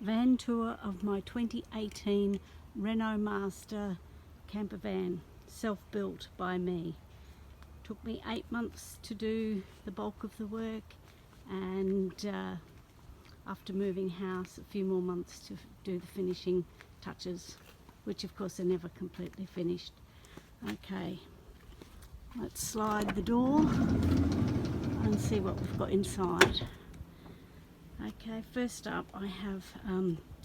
van tour of my 2018 Renault Master camper van, self-built by me. Took me 8 months to do the bulk of the work, and after moving house, a few more months to do the finishing touches, which of course are never completely finished. Okay, let's slide the door and see what we've got inside. Okay, first up I have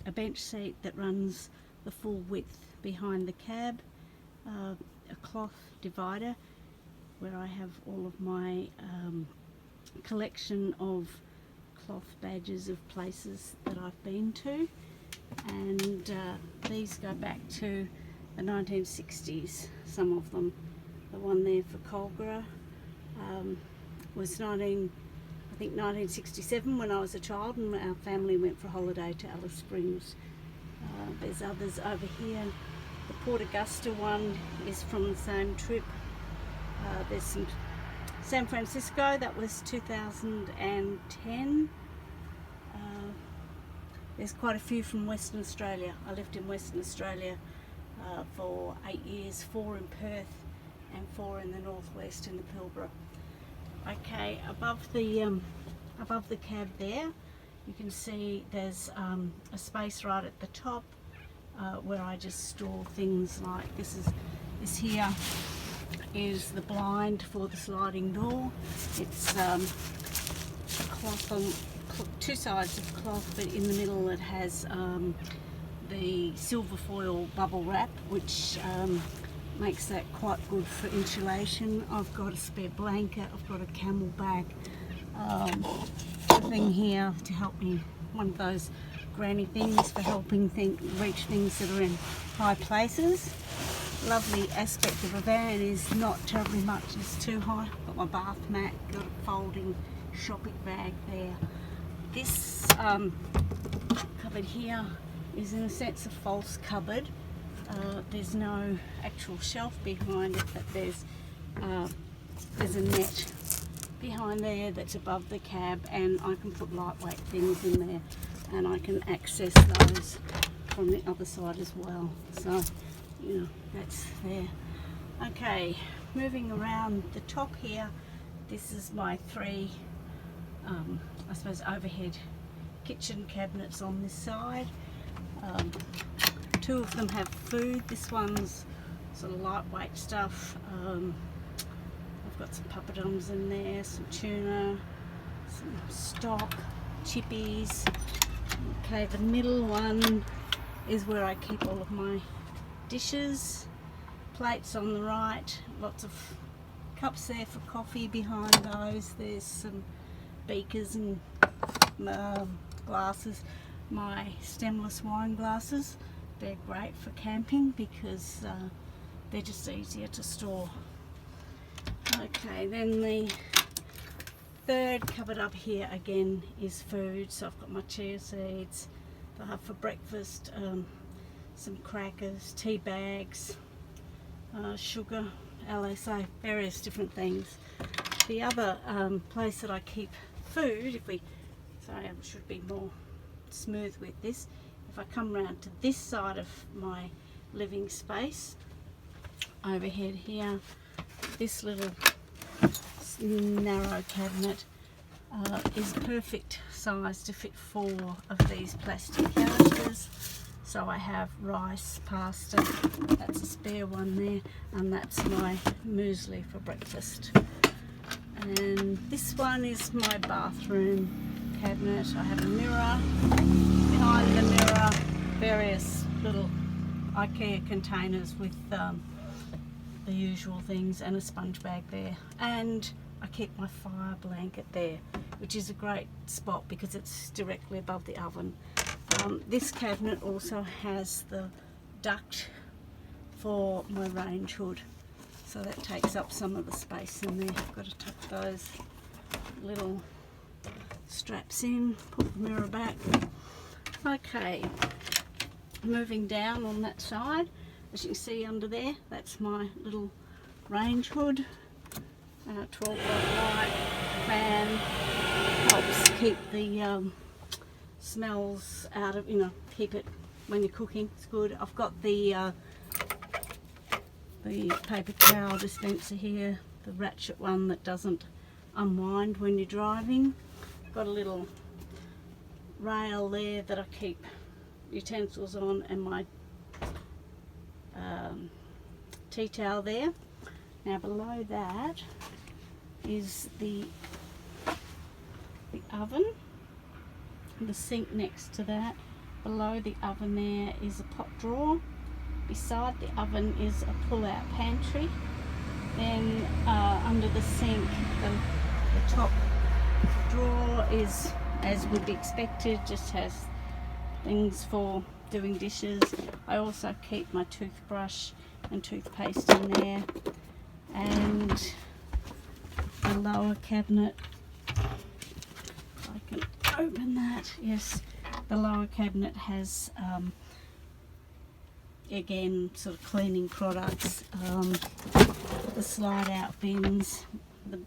a bench seat that runs the full width behind the cab, a cloth divider where I have all of my collection of cloth badges of places that I've been to, and these go back to the 1960s, some of them. The one there for Colgara was 1967 when I was a child and our family went for a holiday to Alice Springs. There's others over here. The Port Augusta one is from the same trip. There's some San Francisco, that was 2010. There's quite a few from Western Australia. I lived in Western Australia for 8 years, 4 in Perth and 4 in the northwest in the Pilbara. Okay, above the cab there, you can see there's a space right at the top where I just store things like this here is the blind for the sliding door. It's cloth on two sides of cloth, but in the middle it has the silver foil bubble wrap, which makes that quite good for insulation. I've got a spare blanket, I've got a CamelBak thing here to help me, one of those granny things for helping reach things that are in high places. Lovely aspect of a van is not terribly much, it's too high. Got my bath mat, got a folding shopping bag there. This cupboard here is in a sense a false cupboard. There's no actual shelf behind it, but there's a net behind there that's above the cab, and I can put lightweight things in there and I can access those from the other side as well. So, you know, that's there. Okay, moving around the top here, this is my 3 I suppose overhead kitchen cabinets on this side. 2 of them have food. This one's sort of lightweight stuff. I've got some papadums in there, some tuna, some stock, chippies. Okay, the middle one is where I keep all of my dishes. Plates on the right, lots of cups there for coffee behind those. There's some beakers and glasses. My stemless wine glasses, they're great for camping because they're just easier to store. Okay, then the third cupboard up here again is food. So I've got my chia seeds that I have for breakfast, some crackers, tea bags, sugar, LSA, various different things. The other place that I keep food, sorry, I should be more smooth with this. If I come round to this side of my living space, overhead here, this little narrow cabinet is perfect size to fit 4 of these plastic canisters. So I have rice, pasta, that's a spare one there, and that's my muesli for breakfast. And this one is my bathroom cabinet. I have a mirror, behind the mirror various little IKEA containers with the usual things, and a sponge bag there, and I keep my fire blanket there, which is a great spot because it's directly above the oven. This cabinet also has the duct for my range hood, so that takes up some of the space in there. I've got to tuck those little straps in, put the mirror back. Okay, moving down on that side, as you can see under there, that's my little range hood. 12 volt light fan helps keep the smells out of, keep it when you're cooking. It's good. I've got the paper towel dispenser here, the ratchet one that doesn't unwind when you're driving. Got a little rail there that I keep utensils on, and my tea towel there. Now below that is the oven, the sink next to that. Below the oven there is a pot drawer. Beside the oven is a pull-out pantry. Then under the sink, the top drawer is, as would be expected, just has things for doing dishes. I also keep my toothbrush and toothpaste in there. And the lower cabinet, I can open that. Yes, the lower cabinet has again sort of cleaning products, the slide out bins, the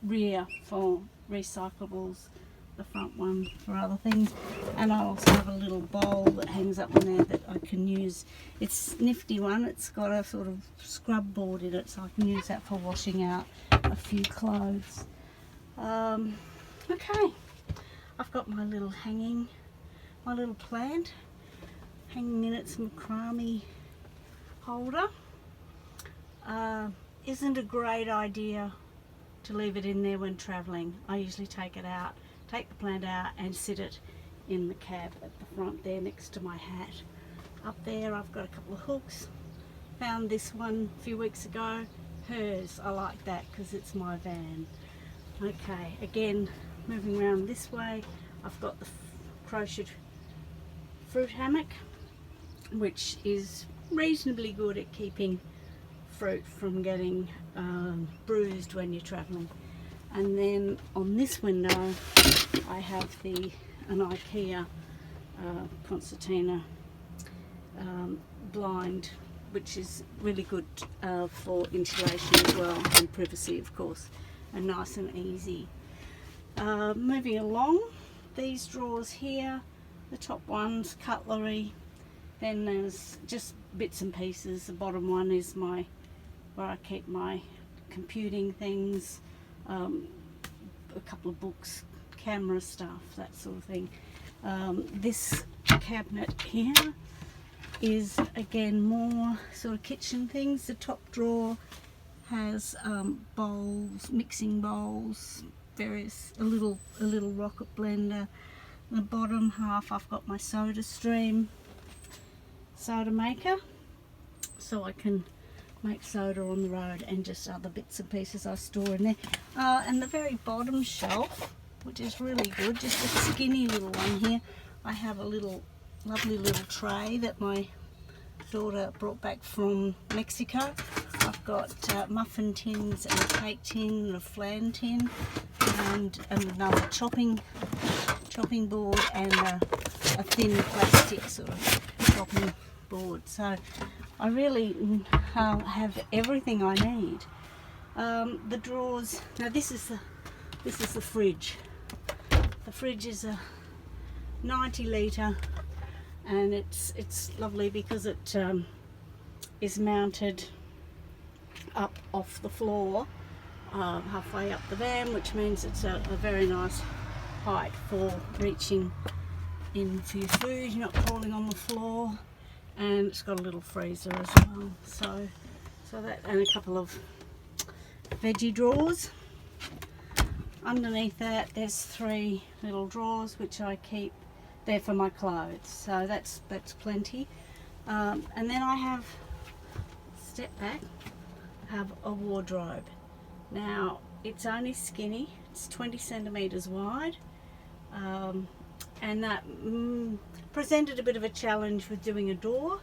rear for recyclables, the front one for other things, and I also have a little bowl that hangs up in there that I can use. It's a nifty one. It's got a sort of scrub board in it, so I can use that for washing out a few clothes. Okay, I've got my little plant hanging in its macrame holder. Isn't a great idea to leave it in there when travelling. I usually take the plant out and sit it in the cab at the front there next to my hat. Up there I've got a couple of hooks. Found this one a few weeks ago. Hers, I like that because it's my van. Okay, again, moving around this way, I've got the crocheted fruit hammock, which is reasonably good at keeping fruit from getting bruised when you're travelling. And then on this window I have an IKEA concertina blind, which is really good for insulation as well, and privacy of course, and nice and easy. Moving along, these drawers here, the top one's cutlery, then there's just bits and pieces. The bottom one is where I keep my computing things, a couple of books, camera stuff, that sort of thing. This cabinet here is again more sort of kitchen things. The top drawer has bowls, mixing bowls, a little rocket blender. The bottom half I've got my soda maker, so I can make soda on the road, and just other bits and pieces I store in there. And the very bottom shelf, which is really good, just a skinny little one here, I have a lovely little tray that my daughter brought back from Mexico. I've got muffin tins and a cake tin and a flan tin, and another chopping board, and a thin plastic sort of chopping board. So I really have everything I need. The drawers. Now this is the fridge. The fridge is a 90 litre, and it's lovely because it is mounted up off the floor, halfway up the van, which means it's a very nice height for reaching in for your food. You're not crawling on the floor. And it's got a little freezer as well, so that, and a couple of veggie drawers. Underneath that there's 3 little drawers which I keep there for my clothes, so that's plenty. And then I have, step back, have a wardrobe. Now it's only skinny, it's 20 centimeters wide, and that presented a bit of a challenge with doing a door,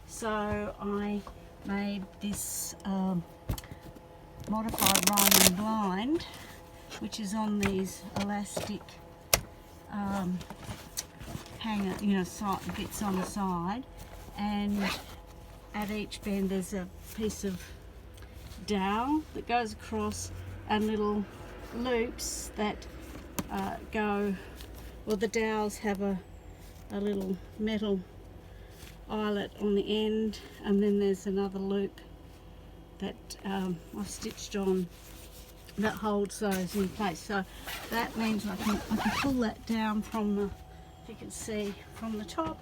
so I made this modified Roman blind, which is on these elastic hanger, bits on the side, and at each bend there's a piece of dowel that goes across, and little loops that go, well, the dowels have a a little metal eyelet on the end, and then there's another loop that I've stitched on that holds those in place. So that means I can pull that down from the, if you can see, from the top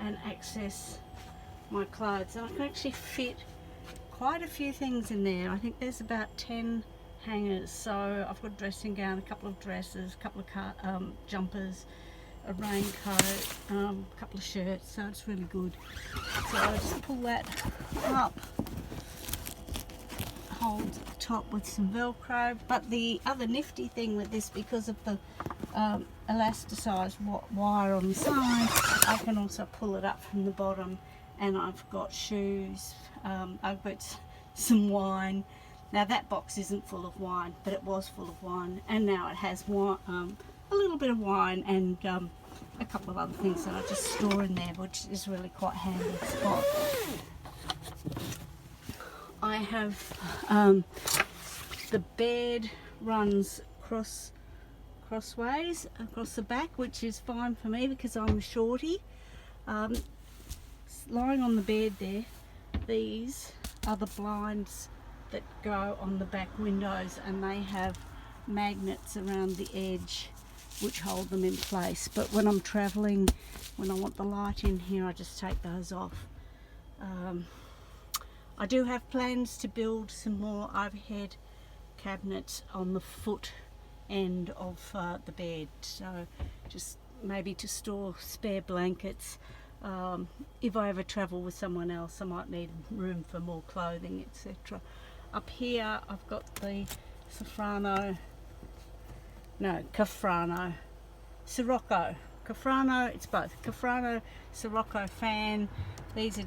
and access my clothes. And I can actually fit quite a few things in there. I think there's about 10 hangers. So I've got a dressing gown, a couple of dresses, a couple of jumpers, a raincoat, a couple of shirts, so it's really good. So I just pull that up, hold the top with some Velcro. But the other nifty thing with this, because of the elasticized wire on the side, I can also pull it up from the bottom, and I've got shoes, I've got some wine. Now that box isn't full of wine, but it was full of wine, and now it has wine, a little bit of wine and a couple of other things that I just store in there, which is really quite handy spot. I have the bed runs crossways across the back, which is fine for me because I'm a shorty. Lying on the bed there, these are the blinds that go on the back windows, and they have magnets around the edge which hold them in place. But when I'm traveling, when I want the light in here, I just take those off. I do have plans to build some more overhead cabinets on the foot end of the bed, so just maybe to store spare blankets. If I ever travel with someone else, I might need room for more clothing, etc. Up here I've got the Cafrano, it's both Cafrano Sirocco fan. These are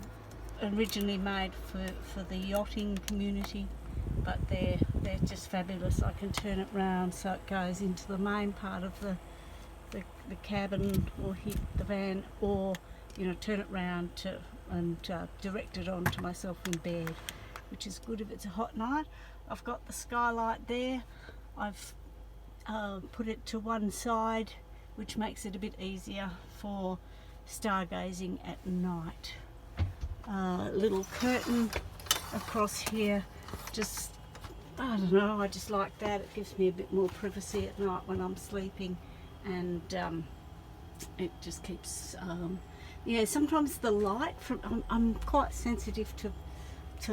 originally made for the yachting community, but they're just fabulous. I can turn it round so it goes into the main part of the cabin or hit the van, or turn it round and direct it onto myself in bed, which is good if it's a hot night. I've got the skylight there. I've put it to one side, which makes it a bit easier for stargazing at night. Little curtain across here, just, I don't know, I just like that. It gives me a bit more privacy at night when I'm sleeping, and it just keeps sometimes the light from, I'm quite sensitive to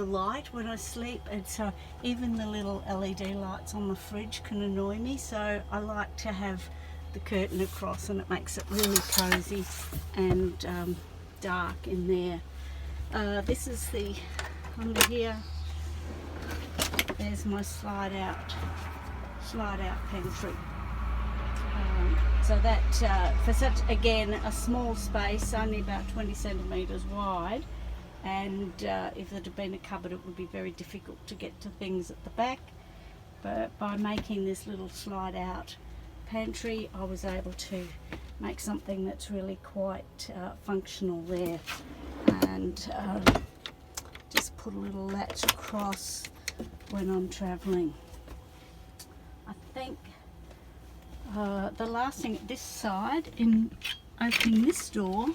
light when I sleep, and so even the little LED lights on the fridge can annoy me, so I like to have the curtain across, and it makes it really cozy and dark in there. This is the, under here, there's my slide out pantry. So that, for such, again, a small space, only about 20 centimetres wide, and if it had been a cupboard, it would be very difficult to get to things at the back. But by making this little slide out pantry, I was able to make something that's really quite functional there. And just put a little latch across when I'm travelling. I think the last thing this side, in opening this door,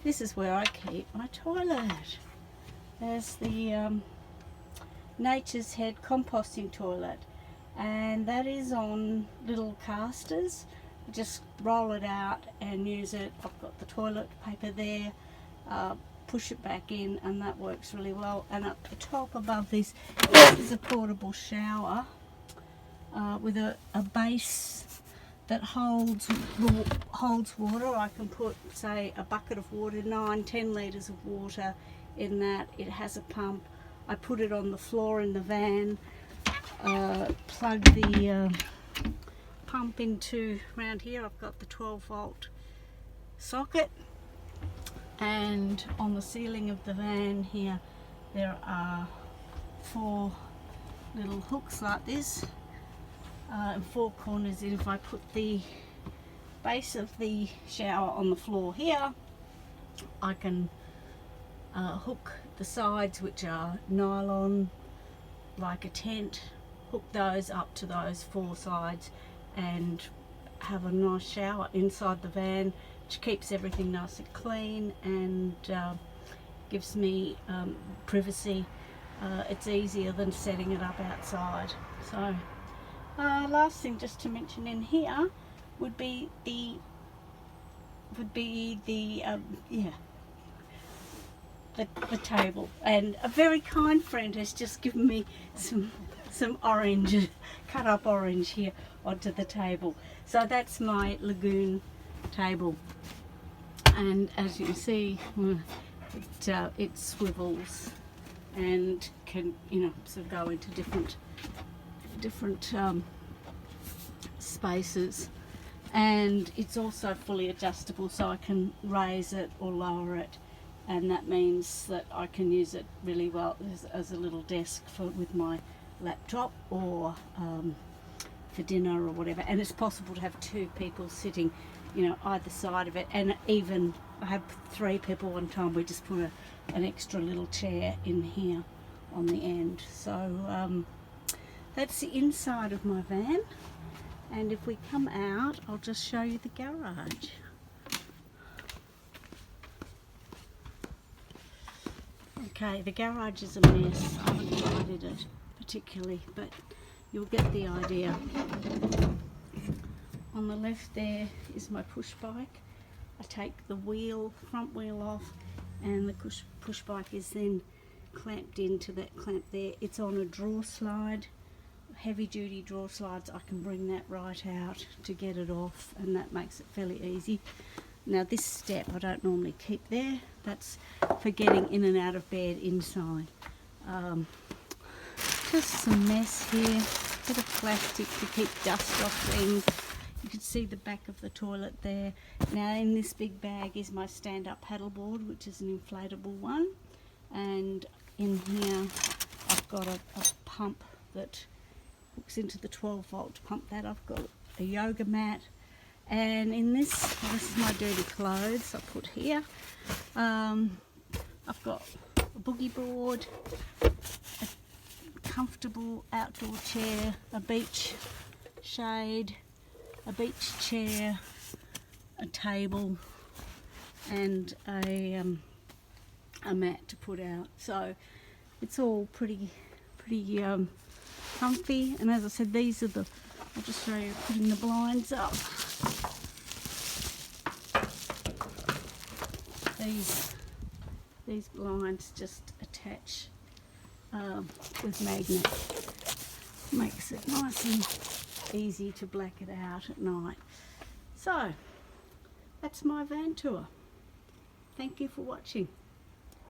this is where I keep my toilet. There's the Nature's Head composting toilet, and that is on little casters. I just roll it out and use it. I've got the toilet paper there, push it back in, and that works really well. And up the top above this is a portable shower with a base that holds water. I can put, say, a bucket of water, 9-10 litres of water in that. It has a pump. I put it on the floor in the van, plug the pump into, around here I've got the 12-volt socket, and on the ceiling of the van here there are 4 little hooks like this, and 4 corners. And if I put the base of the shower on the floor here, I can hook the sides, which are nylon like a tent, hook those up to those 4 sides and have a nice shower inside the van, which keeps everything nice and clean and gives me privacy. It's easier than setting it up outside. So last thing just to mention in here would be the table, and a very kind friend has just given me some orange, cut up orange here onto the table. So that's my lagoon table, and as you can see, it swivels and can, you know, sort of go into different spaces, and it's also fully adjustable, so I can raise it or lower it, and that means that I can use it really well as a little desk with my laptop, or for dinner or whatever. And it's possible to have 2 people sitting, you know, either side of it, and even I have 3 people one time. We just put an extra little chair in here on the end. So that's the inside of my van, and if we come out, I'll just show you the garage. Okay, the garage is a mess. I haven't tidied it particularly, but you'll get the idea. On the left there is my push bike. I take the front wheel off, and the push bike is then clamped into that clamp there. It's on a draw slide, heavy duty draw slides. I can bring that right out to get it off, and that makes it fairly easy. Now this step I don't normally keep there. That's for getting in and out of bed inside. Just some mess here, bit of plastic to keep dust off things. You can see the back of the toilet there. Now in this big bag is my stand-up paddleboard, which is an inflatable one, and in here I've got a pump that hooks into the 12-volt pump. That I've got a yoga mat, and in this is my dirty clothes I put here. I've got a boogie board, a comfortable outdoor chair, a beach shade, a beach chair, a table, and a mat to put out. So it's all pretty comfy. And as I said, these are the, I'll just show you putting the blinds up. These blinds just attach with magnet. Makes it nice and easy to black it out at night. So that's my van tour. Thank you for watching.